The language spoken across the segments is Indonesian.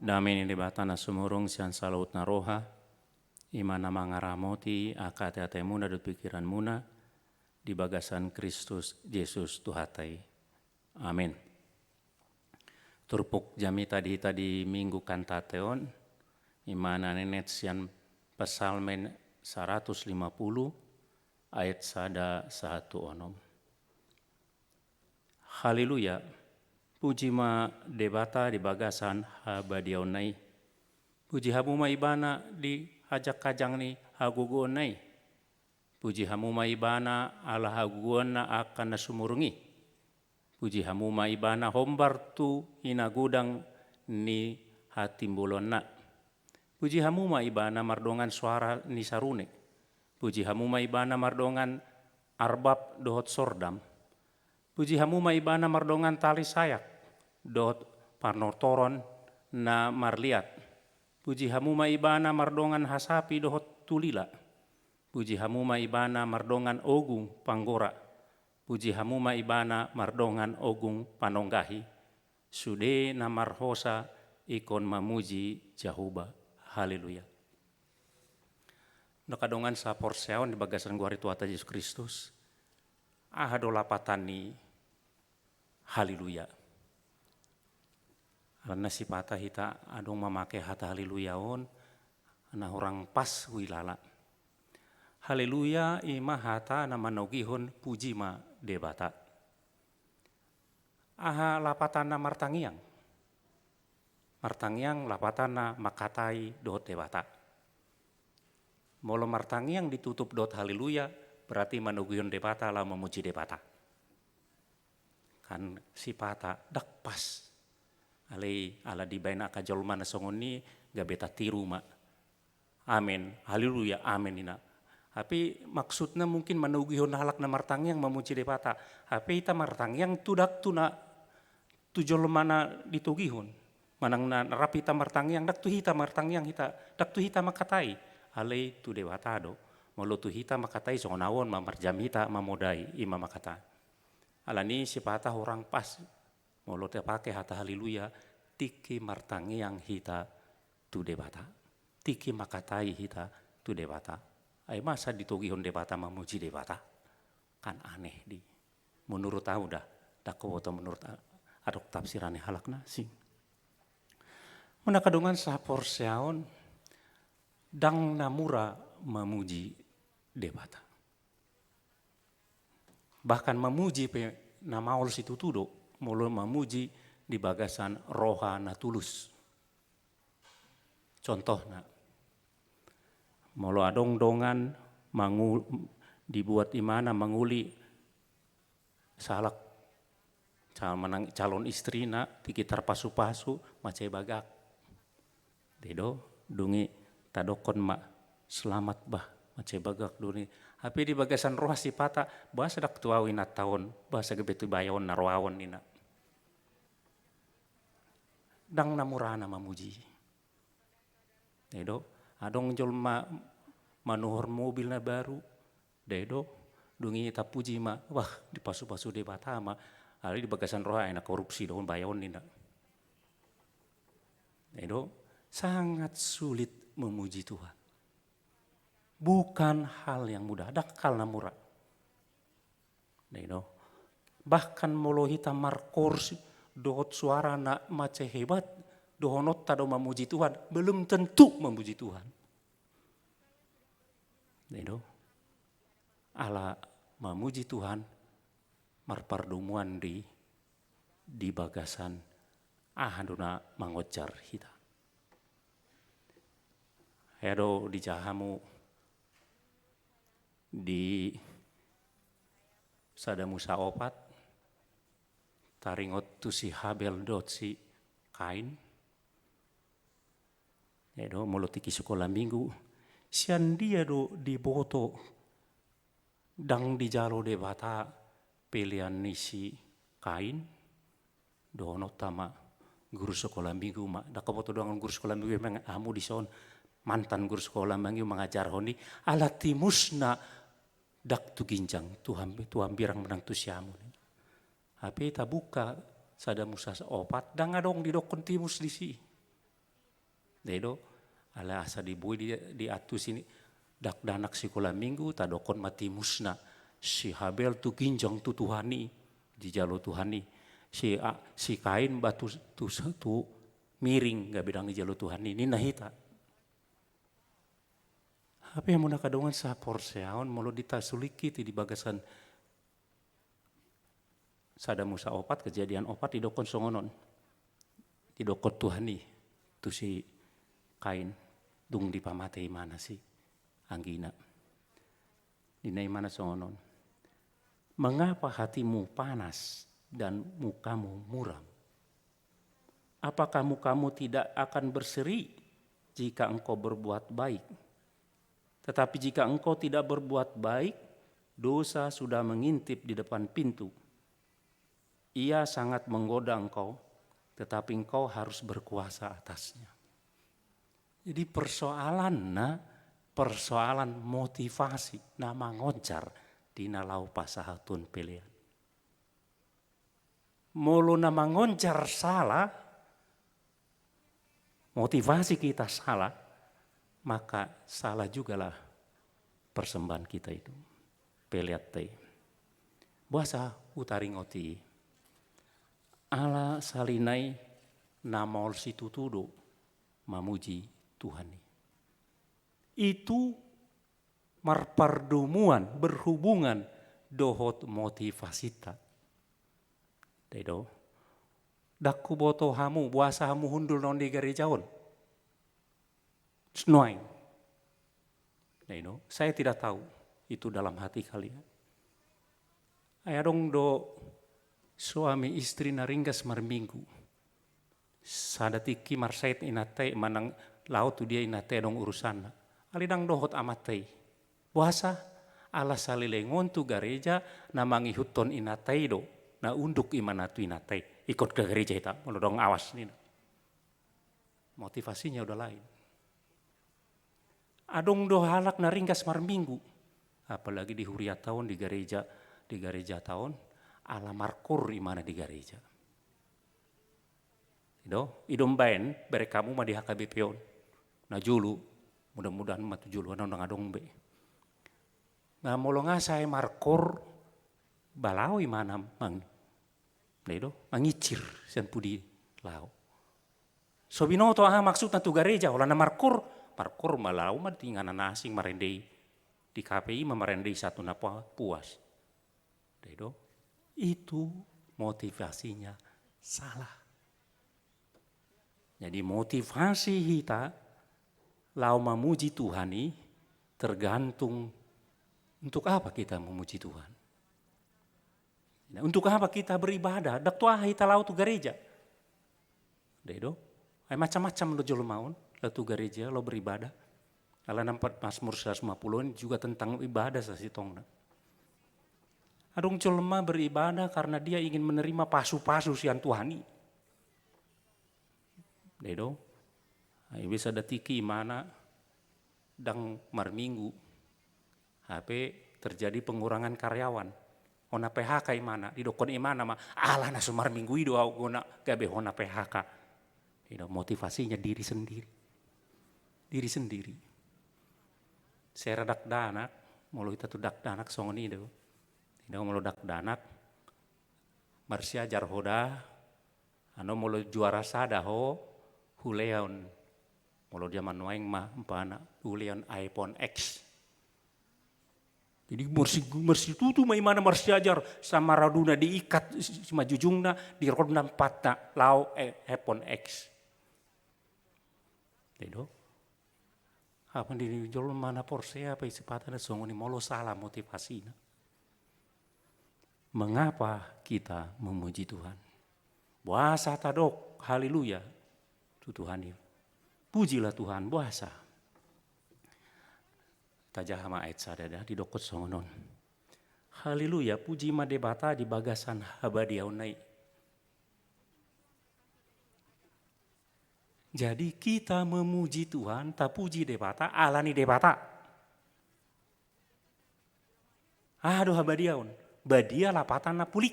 Damai ni batana sumurung sian salaut na roha, imana mangaramoti akate ate muna dut pikiran muna, di bagasan Kristus Yesus Tuhatai. Amin. Turpuk jami tadi minggu kantateon, imana nenet sian Psalmen 150 ayat 1 onom. Haleluya. Puji ma debata di bagasan habadionai. Puji hamu ma ibana di hajak kajang ni hagugonai. Puji hamu ma ibana ala hagugona akan nasumurungi. Puji hamu ma ibana hombar tu ina gudang ni hatimbulona. Puji hamu ma ibana mardongan suara ni sarune. Puji hamu ma ibana mardongan arbab dohot sordam. Puji hamu ma ibana mardongan tali sayak. Dot parnotoron na marliat. Puji hamu ma ibana mardongan hasapi dohot tulila. Puji hamu ma ibana mardongan ogung panggora. Puji hamu ma ibana mardongan ogung panonggahi. Sude na marhosa ikon mamuji Jahuba. Haleluya. Nakadongan sa porseon di bagasan guari tuata Yesus Kristus. Ahado lapatani haleluya. Karena si patah hita adong memakai hata haleluyaon na orang pas wilala. Haleluya ima hata na manogihon puji ma debata. Aha lapatan na martangiang. Martangiang lapatan na makatai dot debata. Molo martangiang ditutup dot haleluya berarti manogihon debata lah memuji debata. Kan si patah dak pas. Alai ala dibain akajol mana songoni gabeta tiru ma. Amin. Haleluya. Amin ina. Tapi maksudnya mungkin manugihon halak na martangiang memuji debata. Tapi ita martangiang tudak tu na tujol mana ditugihon. Manang na rapi ita martangiang dak tu hita martangiang hita. Dak tu hita makatai. Alai tu debata do. Molo tu hita makatai songonawon mamarjam hita mamodai ima makata. Alani si patah orang pas. Molo te pake hata haleluya, tiki martangiang hita tu debata. Tiki makatai hita tu debata. Ay masa ditugihon debata memuji debata? Kan aneh di. Menurut aku dah dakowoto menurut adok tafsirane halakna sing. Menakadungan sapor seaon dang namura memuji debata. Bahkan memuji pe namaol situ tudo. Mulu memuji di bagasan roha na tulus. Contohnya, mulu adong dongan dibuat imana manguli salak calon istri na tikitar pasu-pasu macai bagak. Dedo dungi tadokon ma selamat bah macai bagak duni. Tapi di bagasan roha si pata bahasa dak tuawin na tahun bahasa gebetu bayon na rohawon nina. Dang namurana mamuji. Dedo adong jol manuhor mobil na baru. Dedo dungi tapuji ma wah di pasu-pasu debata ma ali di bagasan roha enak korupsi doon bayon nina. Dedo sangat sulit memuji Tuhan. Bukan hal yang mudah, dakal namura. Dedo bahkan molo hita markors dohot suara nak mace hebat, dohonot tado memuji Tuhan, belum tentu memuji Tuhan. Dedo, ala memuji Tuhan, marpardumuan di bagasan ahaduna mangojar hita. Hedo di jahamu di sadamusa opat, taringot tu si Habel dot si Kain. Edo molotiki sekolah minggu. Sian dia do di boto. Dang di jalo debata pilihan ni si Kain. Dono tama guru sekolah minggu mak. Dak boto doang guru sekolah minggu memang amu di son mantan guru sekolah minggu mengajar honi alatimusna dak tu ginjang tuhan birang menang tu siamu. Tapi tak buka sada musa opat dang adong di dokon timus di si. Dedo ala asa dibui di atus ini dak danak sikola minggu tadokon mati musna si Habel tu ginjang tu Tuhani di jalo Tuhani si Kain batu tu miring gak bidang di jalo Tuhani ini nahita. Apa yang muna kadongan sa porseaon molo ditasuliki ti di bagasan sada Musa opat kejadian opat didokon songonon didokon Tuhani tu si Kain dung dipamatei mana sih Anggina dinai mana songonon. Mengapa hatimu panas dan mukamu muram? Apakah mukamu tidak akan berseri jika engkau berbuat baik? Tetapi jika engkau tidak berbuat baik, dosa sudah mengintip di depan pintu. Ia sangat menggoda engkau, tetapi engkau harus berkuasa atasnya. Jadi persoalan motivasi nama ngoncar di nalau pasahatun pilihan. Mulu nama ngoncar salah, motivasi kita salah, maka salah jugalah persembahan kita itu. Peliat teh. Buasa utaringoti. Ala salinai namol situtudo mamuji Tuhan. Itu marpardumuan berhubungan dohot motivasita. Dedo. Dakku boto hamu buasa hamu hundul non di gerejaon. Snoing. Dedo. Saya tidak tahu itu dalam hati kalian. Ayadong do suami istri naringgas marminggu. Sadatiki marsait inate manang laut tu dia inate dong urusan. Alidang dohot amatei. Puasa ala salilengon tu gereja namangi huton inatei do. Na unduk imanatu inatei. Ikut ke gereja itu. Menodong awas nih. Motivasinya udah lain. Adong do halak naringgas marminggu. Apalagi di huria tahun di gereja tahun. Ala markur imana di gereja. Idom bain bere kamu mah di HKBP-on. Na julu mudah-mudahan matu julu anong adong be. Nah molonga saya markur balau imana mang. Mangicir sian pudi lau. So binoto maksud tu gereja olana markur malau mah tinganan asing marendei di KPI mah marendei satu napa puas. Itu motivasinya salah. Jadi motivasi kita lau memuji Tuhan ini tergantung untuk apa kita memuji Tuhan. Untuk apa kita beribadah? Dak tua kita lau tu gereja. Dedo, macam-macam lo jolo maun, lo tu gereja lo beribadah. Kalau nampak Mazmur 150 ini juga tentang ibadah sasitongna. Adong jelema beribadah karena dia ingin menerima pasu-pasu sian Tuhani. Dedo, bisa datiki mana dang marminggu. HP terjadi pengurangan karyawan. Hona PHK imana, didokon imana mah alah na sumar minggu itu aku guna gabe hona PHK. Dedo, motivasinya diri sendiri. Diri sendiri. Saya redak danak, mulu kita tuh dak danak songoni itu. Tidak mau dak danak, Marsia jarhoda, ano mau juara sada ho, huleon, mau zaman waing mah empana huleon iPhone X. Jadi mersi tutu mah imana Marsia jar sama raduna diikat sama jujungna di rodna patna lau iPhone X. Dedo, apa di jolo mana porse apa isipatana songoni molo salah motivasinya. Mengapa kita memuji Tuhan? Puasa tadok, haleluya. Itu Tuhan ini. Pujilah Tuhan, puasa. Tajahama ayat sadada di dokot songonon. Haleluya, puji madebata di bagasan habadiaunai. Jadi kita memuji Tuhan, tak puji debata, alani debata. Aduh habadiaun. Badia lapatan na pulik.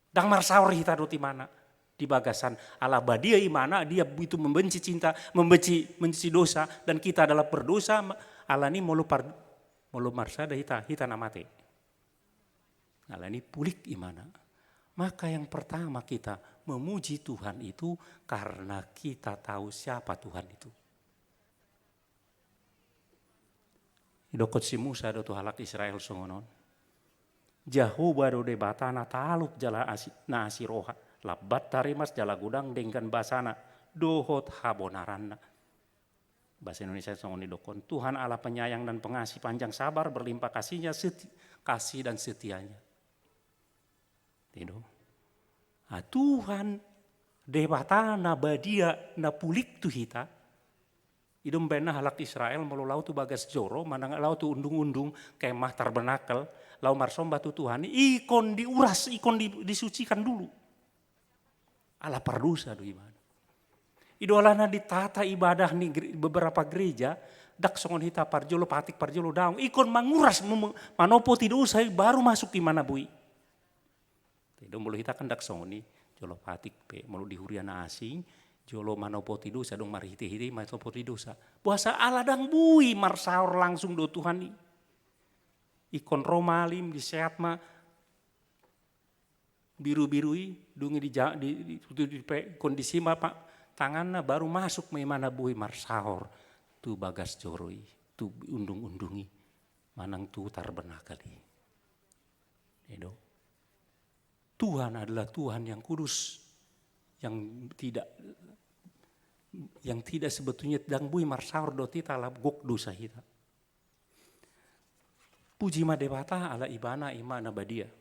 Dang marsaur hita do ti mana. Di di bagasan ala badia imana dia itu membenci cinta, membenci dosa, dan kita adalah berdosa, ala ni molu marsada hita namate. Ala ni pulik imana. Maka yang pertama kita memuji Tuhan itu karena kita tahu siapa Tuhan itu. Idokot si Musa do halak Israel songonon. Jahuba do debata na taluk jala na asiroha. Labat tarimas jala gudang dengan basana dohot habonaranna. Bahasa Indonesia songon idokon. Tuhan Allah penyayang dan pengasih, panjang sabar, berlimpah kasihnya, kasih dan setianya. Tidak. Tuhan debata na badia na pulik tu hita. Idom bena halak Israel melu lau tu bagas joro, manang lau tu undung-undung kemah terbenakal, lau marsomba tu Tuhan, ikon diuras, ikon disucikan dulu. Ala pardusa do iman. Idolana ditata ibadah nih beberapa gereja, dak songon hita parjolo patik parjolo daung, ikon menguras manopo tidak usah baru masuk di mana bui. Tidak mulu hita kan dak songon nih jolo patik pe mulu dihuriana asing. Jolo manopo dosa dong marhiti-hiti manopo dosa. Puasa ala dang bui marsaur langsung do Tuhan ni. Ikon romalim di sehat ma biru-birui dungi di kondisi ma pak tanganna baru masuk me mana bui marsaur tu bagas joroi tu undung-undungi manang tu tarbenakali. Edo. Tuhan adalah Tuhan yang kudus, yang tidak sebetulnya dang bui marsaur do tita la gok dosa hita. Puji ma debata ala ibana imana badia.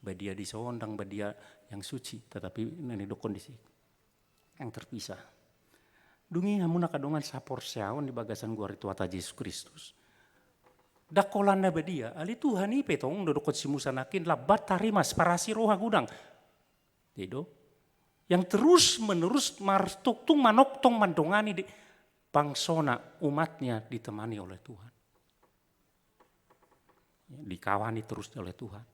Badia di sondang badia yang suci, tetapi nani do kondisi yang terpisah. Dungi hamuna kadongan sapor siawan di bagasan gua rituata Yesus Kristus. Dakolan na badia, ali Tuhan ni petong do dokot si Musa nakin labat tarimas parasi roha gudang. Dedo. Yang terus menerus martuktung manoktong mandongani di bangsona umatnya ditemani oleh Tuhan. Dikawani terus oleh Tuhan.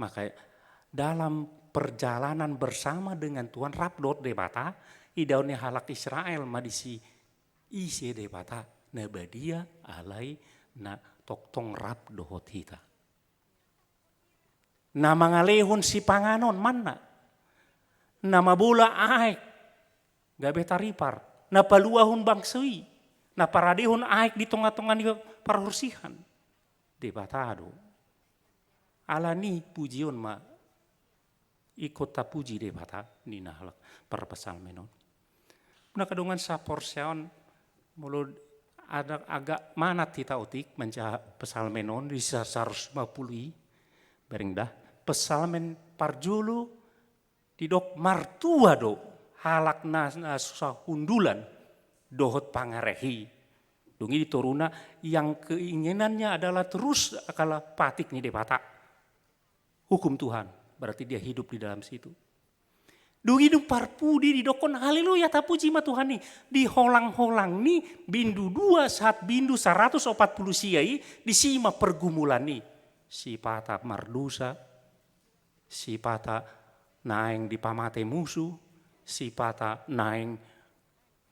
Maka dalam perjalanan bersama dengan Tuhan rabdot debata idaunnya halak Israel madisi isi debata nabadia alai na toktong rabdot hita. Na mangalehon si panganon mana? Nama bola aek gabe taripar na paluahun bangsui na paradehon aek di tengah-tengah ni parhursihan debatado ala ni pujion ma ikut tapuji debata ni nahalak perpesal menon na kadongan sapor seon mulut ada agak manat kita otik menca pesal menon di 150 bereng dah pesalmen parjulu didok martua do halak susah hundulan dohot pangarehi. Dungi dituruna yang keinginannya adalah terus akala patik nih debata. Hukum Tuhan, berarti dia hidup di dalam situ. Dungi dong parpudi didokon haleluya tapuji ma Tuhan nih. Di holang-holang nih bindu 2 saat bindu 140 siai disima pergumulan nih. Si pata mardusa, si pata naeng di pamate musuh, si pata naeng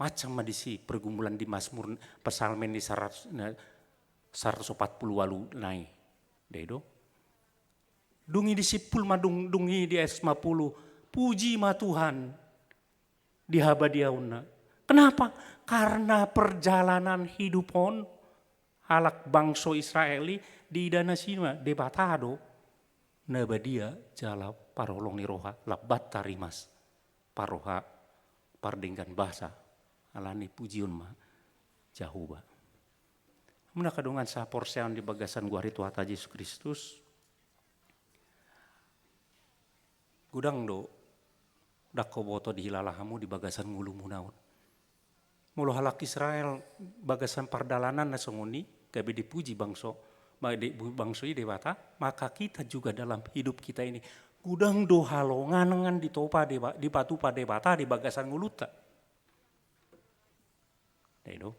macam madisi pergumulan di Mazmur pesalmen di 140 walu naik. Dedo. Dungi disipul madungi di ayat 50. Puji ma Tuhan di habadiauna. Kenapa? Karena perjalanan hidupon halak bangso Israeli di danasima debatado nabadia jala parolong ni roha labat tarimas paroha pardenggan bahasa alani pujiun ma jahuba. Muna kadongan sa porsean di bagasan gua rituata Yesus Kristus. Gudang do dako boto di hilalahamu di bagasan ngulu munaun. Mulu halak Israel bagasan pardalanan na songoni gabe dipuji bangso bangsoi dewata, maka kita juga dalam hidup kita ini gudang do halongan ditopa di batu padebata di bagasan nguluta. Dedo.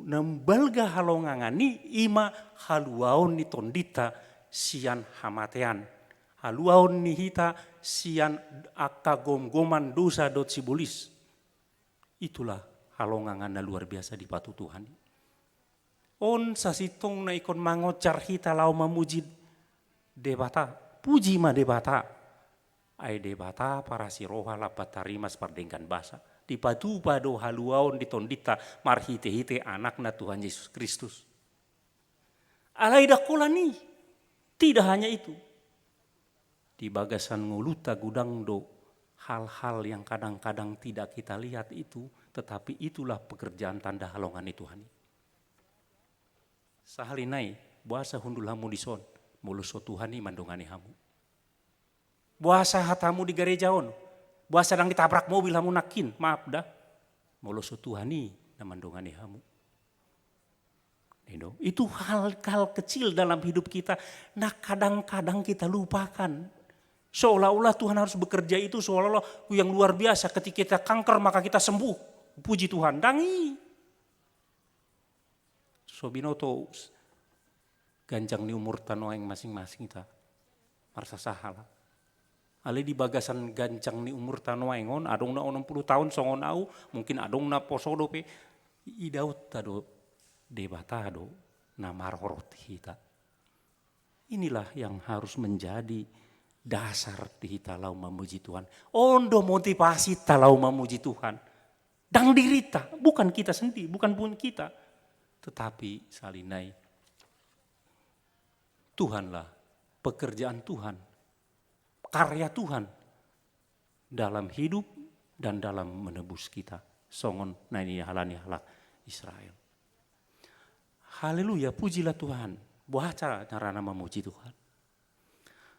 Nambalga halongan ni ima haluaon ni tondita sian hamatean Haluaon ni hita sian akka gom-goman dosa dot sibulis. Itulah halongangan na luar biasa di patu Tuhan. On sasitong na ikon mangocar hita lau memuji debata. Puji ma debata. Ai debata para siroha lapat tarimas pardengkan basa. Di patu pado haluaon ditondita marhite-hite anak na Tuhan Yesus Kristus. Alai dakolani. Tidak hanya itu. Di bagasan nguluta gudang do, hal-hal yang kadang-kadang tidak kita lihat itu, tetapi itulah pekerjaan tanda halongan Tuhan. Sahalinai, buasa hundul hamu di son, muluso Tuhani mandongani hamu. Buasa hatamu di gerejaon, buasa dang ditabrak mobil hamu nakin, maaf dah, muluso Tuhani na mandongani hamu. Itu hal-hal kecil dalam hidup kita, nah kadang-kadang kita lupakan. Seolah-olah Tuhan harus bekerja itu seolah-olah yang luar biasa. Ketika kita kanker maka kita sembuh. Puji Tuhan. Dangi. Sobinoto ganjang ni umur tanoeng masing-masing kita. Marsa sahala. Ali di bagasan ganjang ni umur tanoengon. Adong na 60 tahun songon au. Mungkin adong na posodope. Idaut tado debatado na marhorot kita. Inilah yang harus menjadi dasar di talau memuji Tuhan. Ondo motivasi talau memuji Tuhan. Dang dirita, bukan kita sendiri, bukan pun kita. Tetapi salinai, Tuhanlah, pekerjaan Tuhan, karya Tuhan dalam hidup dan dalam menebus kita. Songon nani halani halak Israel. Haleluya, pujilah Tuhan. Baca carana memuji Tuhan.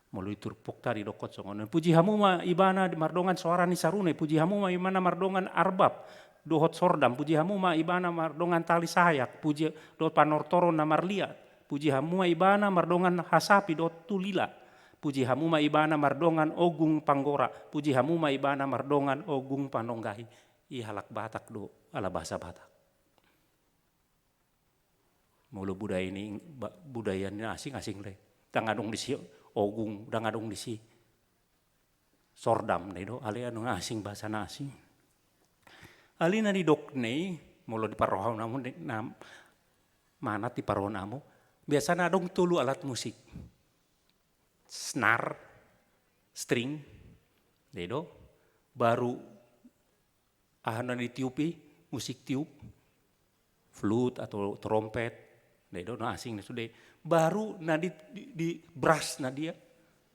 Melalui turpok tadi dokot songon. Puji hamu ma ibana mardongan suara ni sarune. Puji hamu ma ibana mardongan arbab. Dohot sordam. Puji hamu ma ibana mardongan tali sayak. Puji dot panortoro na marliat. Puji hamu ma ibana mardongan hasapi dot tulila. Puji hamu ma ibana mardongan ogung panggora. Puji hamu ma ibana mardongan ogung panonggahi. Ihalak Batak do ala bahasa Batak. Mulu budaya ini budayanya asing-asing le. Tangadong di sio. Ogung dangadong di si sordam do ali anu asing bahasa asing ali na di dokne mulo di parohaw namu nam manat di parohaw namu biasa nadong tulu alat musik senar string do baru ahana di tiupi musik tiup flute atau trompet do no asing sudah baru di brass dia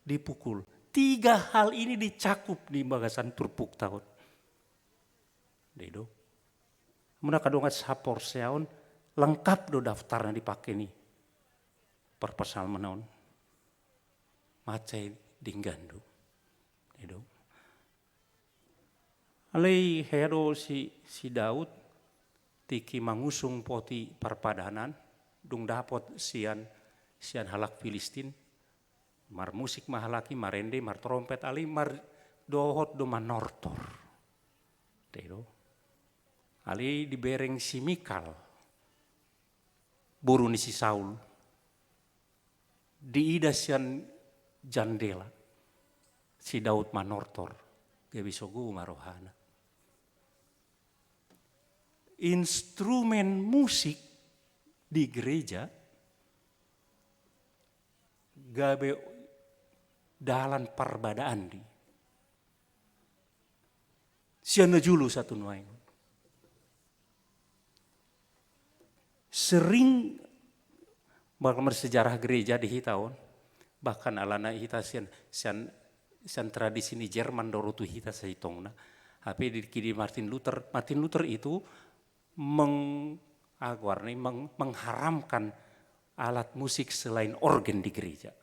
dipukul. 3 hal ini dicakup di bagasan turpuk tahun. Dedo. Muna kadongat sapor seaon lengkap do daftarnya dipakai nih. Perpesal menaon. Macai dinggandu. Dedo. Alai hero si Daud tiki mangusung poti perpadanan dung dapot sian halak Filistin mar musik mahalaki marende mar trompet ali mar dohot do manortor dedo ali dibereng si Mikal buru ni si Saul diida sian jandela si Daud manortor gebisogu marohana instrumen musik di gereja gabe dalan perbadaan di siana julu satu nuain sering bahkan sejarah gereja di hitaon bahkan alana hita sian tradisi ni Jerman dorotu hita sahitongna tapi di kiri Martin Luther itu mengharamkan alat musik selain organ di gereja.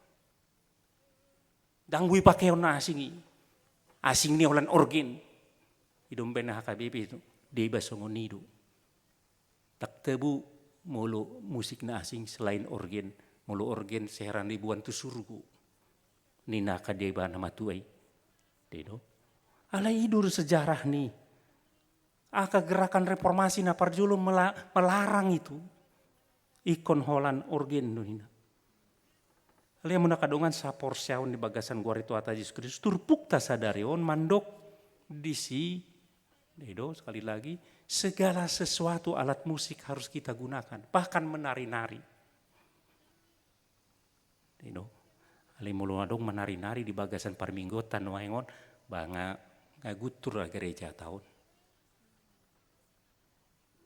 Dangui pakai asing ni olan organ. Hidung bena HKBP itu di basongonido. Tak tebu mulu musik na asing selain organ, mulu organ seheran ribuan tu surgu. Nina kadeba nama tuai. Dedo. Alai idur sejarah nih. Gerakan reformasi na parjulu melarang itu ikon holan organ nuna. Alia menakadongan sapor siaun di bagasan gua itu atas Yesus Kristus turpuk ta sadarion mandok disi dedo sekali lagi segala sesuatu alat musik harus kita gunakan bahkan menari-nari. Dedo ali mulu adong menari-nari di bagasan parminggotan waengon banga ngagutur gereja tahun.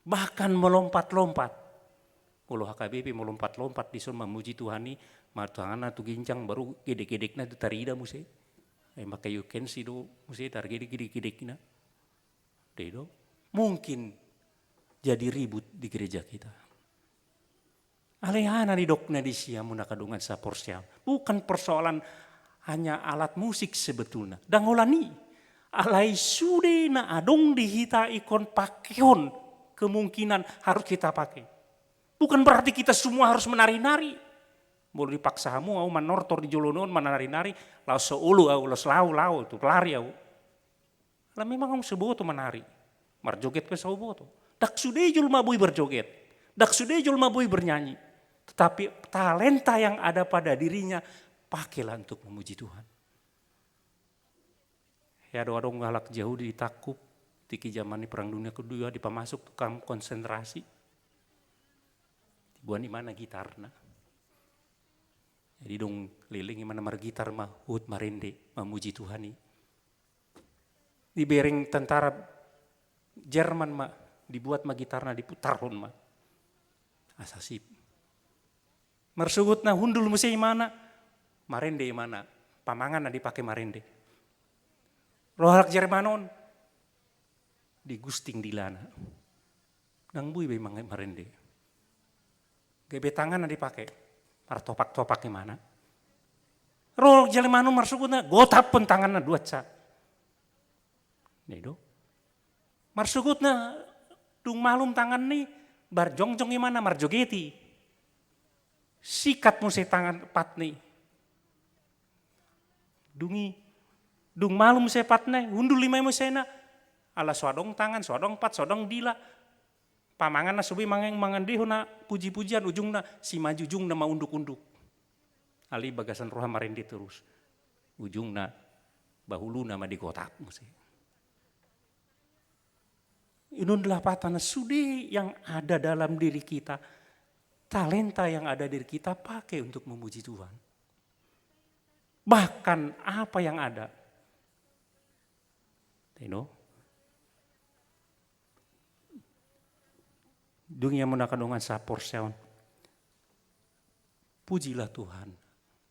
Bahkan melompat-lompat. Kalau HKBP melompat-lompat di sana memuji Tuhan nih, matangana tu gincang baru gedek-gedekna tu tarida muse. Maka you can see do muse tar gedek-gedekna. Dedo mungkin jadi ribut di gereja kita. Alehana di dokna di sia munakadungan saporsia. Bukan persoalan hanya alat musik sebetulnya. Dangolani alai sude na adong dihita ikon pakeon kemungkinan harus kita pakai. Bukan berarti kita semua harus menari-nari. Boleh dipaksa kamu au manortor di jolonon menari-nari, lau seulu au lau tu pelari au. Lah memang kamu sebuah tu menari. Marjoget pe sebuah tu. Dak sudah jul mabui berjoget. Dak sudah jul mabui bernyanyi. Tetapi talenta yang ada pada dirinya pakailah untuk memuji Tuhan. Ya doa ngalak jauh ditakup tiki zaman perang dunia kedua dipamasuk kamp konsentrasi. Buan di mana gitarna. Jadi dong liling mana mar gitar mah hut marende memuji Tuhan ni. Di bereng tentara Jerman mah dibuat mah gitarna diputarhon mah. Asasip. Mersugutna hundul musi mana? Marende mana? Pamangan na dipakai marende. Rohalak Jermanon digusting dilana. Nang bui be marende. Gebe tangan na dipakai. Para topak-topak mana? Rohalak Jermanon marsugutna gotap pun tangan na dua ca. Nedo. Marsugutna dung malum tangan ni barjongjong imana marjogeti. Sikat musi tangan pat ni. Dung malum sepatne, undul lima musena, ala swadong tangan, swadong pat, swadong dila, pamangan na subi mangan deho na puji-pujian ujung na si maju ujung na maunduk-unduk, ali bagasan roha marendi terus, ujung na bahulu nama di kotak musi. Inun delapatan sudi yang ada dalam diri kita, talenta yang ada diri kita pakai untuk memuji Tuhan. Bahkan apa yang ada. Dunia menakadongan sapor seon. Pujilah Tuhan.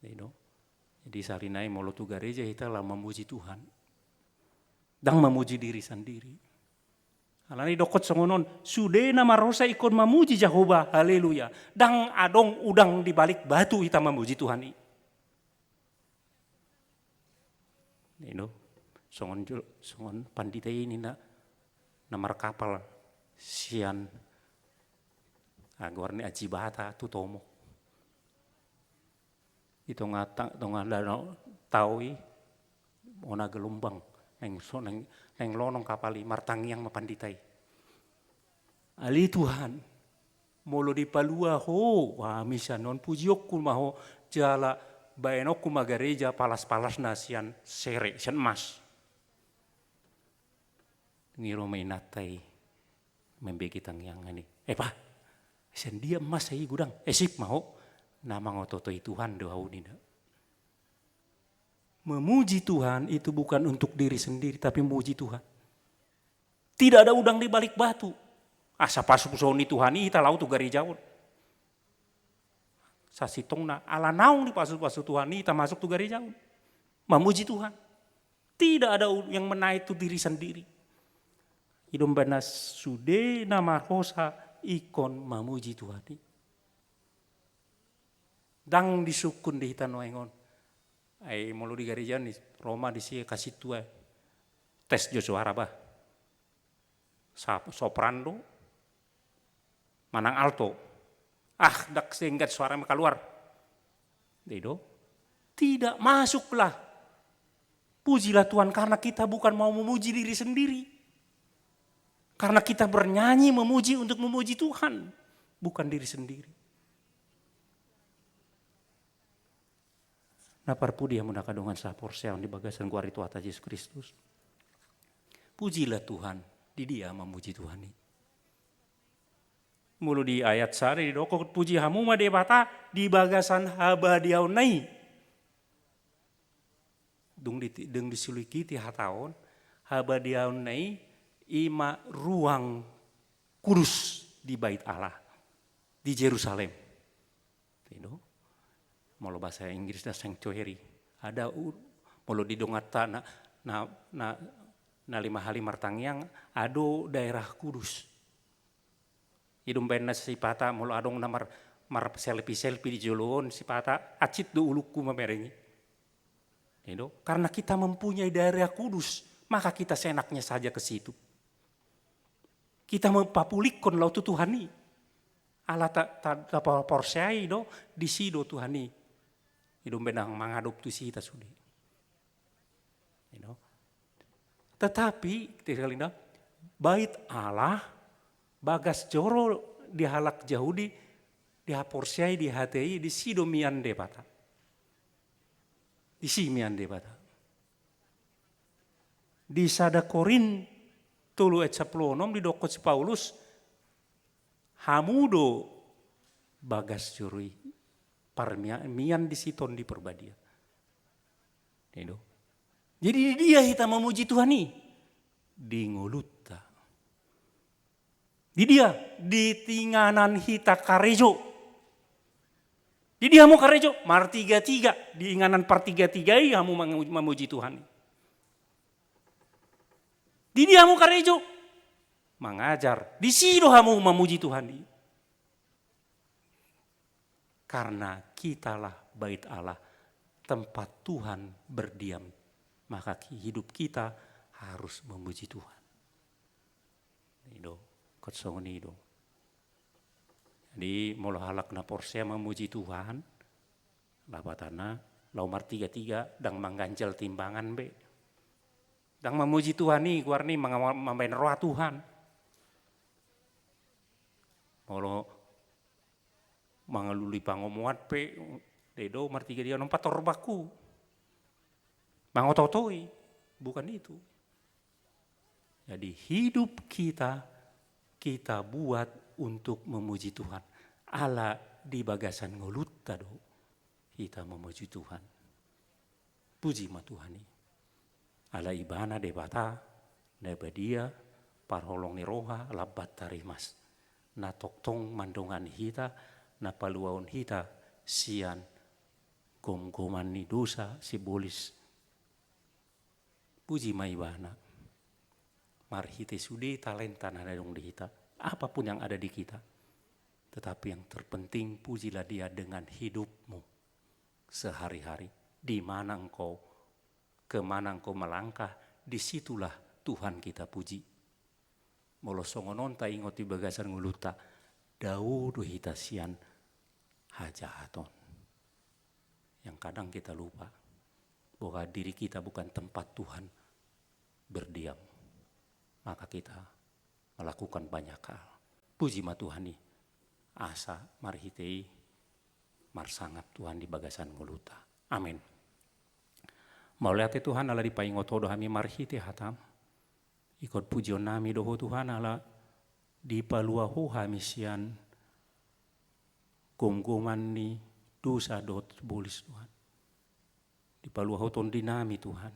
Jadi sarinai molo tu gereja kita lah memuji Tuhan. Dan memuji diri sendiri. Alani dokot songonon sudena marosa ikon memuji Jehovah. Haleluya. Dan adong udang di balik batu kita memuji Tuhan ini. Songon pandita ini na namar kapal sian agorni ajibata tutomo itu ngata danau taui ona gelombang neng lonong kapali martangiang mapanditai ali Tuhan molo di palua ho wa misa non pujiokku maho jala baenokku magareja palas-palas nasian sere sian emas ngiro mainatai membeki tangiang ini. Pak, sen dia emas saya gudang. Sip mau nama ngototoi Tuhan doau nina. Memuji Tuhan itu bukan untuk diri sendiri tapi memuji Tuhan. Tidak ada udang di balik batu. Asa pasuk soni Tuhan ita lau tu garijawon. Sasitongna ala naung di pasuk Tuhan ita masuk tu garijawon. Memuji Tuhan. Tidak ada yang menaik tu diri sendiri. Idom banas sude nama hosa ikon mamuji Tuhan. Dang disukun di hitan waingon. Ai mulu di gereja ni Roma di sini kasih tua tes jo suara bah. Soprano, manang alto. Dak singkat suara keluar. Dedo. Tidak masuklah. Pujilah Tuhan karena kita bukan mau memuji diri sendiri. Karena kita bernyanyi memuji untuk memuji Tuhan, bukan diri sendiri. Na parpudi hamu nakadongan sa porsean di bagasan kuari tuata Yesus Kristus. Pujilah Tuhan, di dia memuji Tuhan ini. Mulu di ayat sari di dokok puji hamu ma debata di bagasan habadiau nai. Dung disuliki ti hataon habadiau nai ima ruang kudus di bait Allah di Yerusalem. Itu molo bahasa Inggris na sanctuary. Ada molo di dongata na lima hali martangyang ado daerah kudus. Idum benna si pata molo adong na mar selfie di jolon si pata acit do ulukku mamerengi. Itu karena kita mempunyai daerah kudus, maka kita seenaknya saja ke situ. Kita mempapulikon lau tu Tuhani. Allah tak porsiai do di sido Tuhani. Idum benang mangadop tu sita sudi. Tetapi tinggalin bait Allah bagas joro di halak Yahudi di haporsiai di hatei di sido mian debata. Di si mian debata. Di sada Korin tulu et 10 di dokot si Paulus hamudo bagas jurui parmian di siton di perbadia. Itu. Jadi dia kita memuji Tuhan nih di ngolutta. Di dia di tinganan hita karejo. Di dia mau karejo mar 33 di inganan par 33 kamu memuji Tuhan. Di dia mau karejo mengajar di sido kamu memuji Tuhan. Karena kitalah bait Allah, tempat Tuhan berdiam, maka hidup kita harus memuji Tuhan. Itu kotsong itu. Jadi mula halak na porsia memuji Tuhan, labatana laumar 33 dang mangganjal timbangan be. Dang memuji Tuhan nih, keluar nih mamain roh Tuhan. Molo mangaluli pangomuat pe, dedo mar 3 dia nompat torbaku. Mangototoi, bukan itu. Jadi hidup kita buat untuk memuji Tuhan. Allah di bagasan ngolutta do, kita memuji Tuhan. Puji ma Tuhan ini. Allah ibana debata, debadia, parholong ni roha, labat tarimas. Na toktong mandongan hita, na paluaon hita, sian, gom-goman ni dosa, sibolis. Puji ma ibana. Marhite sudi talenta na dong di kita. Apapun yang ada di kita. Tetapi yang terpenting pujilah dia dengan hidupmu sehari-hari. Di mana engkau, kemana engkau melangkah, disitulah Tuhan kita puji. Molo songonon ta ingot di bagasan nguluta, daudo hita sian hajahaton. Yang kadang kita lupa bahwa diri kita bukan tempat Tuhan berdiam. Maka kita melakukan banyak hal. Puji ma Tuhan nih. Asa marhitei marsangat Tuhan di bagasan nguluta. Amin. Mauliate Tuhan ala di paingoto dohami marhite hatam. Ikut pujion nami doho Tuhan ala di paluaho hamisian gom-goman ni dosa dot bolis Tuhan. Di paluaho tondi nami Tuhan.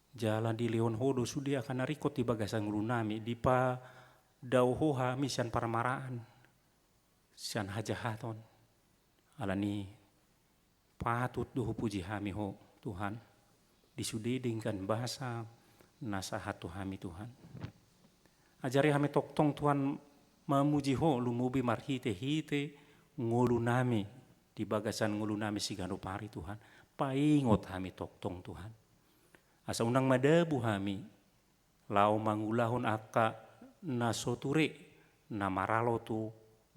Jalan di Leon Hodo sudi akan narikot di bagasan ngulunami di pa dauhoha misian paramaraan sian hajahaton alani patut duhu puji hami ho Tuhan disudi dengan bahasa nasahat Tuhami Tuhan ajari hami toktong Tuhan memuji ho lumubi marhite hite ngulunami di bagasan ngulunami sigano pari Tuhan paingot hami toktong Tuhan asa undang madabu hami lau mangulahon aka nasoture namaralo tu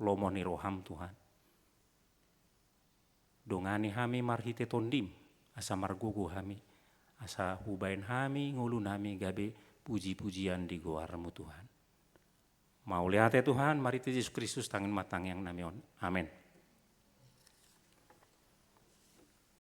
lomoni roham Tuhan. Dongani hami marhite tondim asa margugu hami asa hubain hami ngulun hami gabe puji-pujian di goarmu Tuhan. Mau lihat ya Tuhan, mari Yesus Kristus tangan matang yang namion. Amin.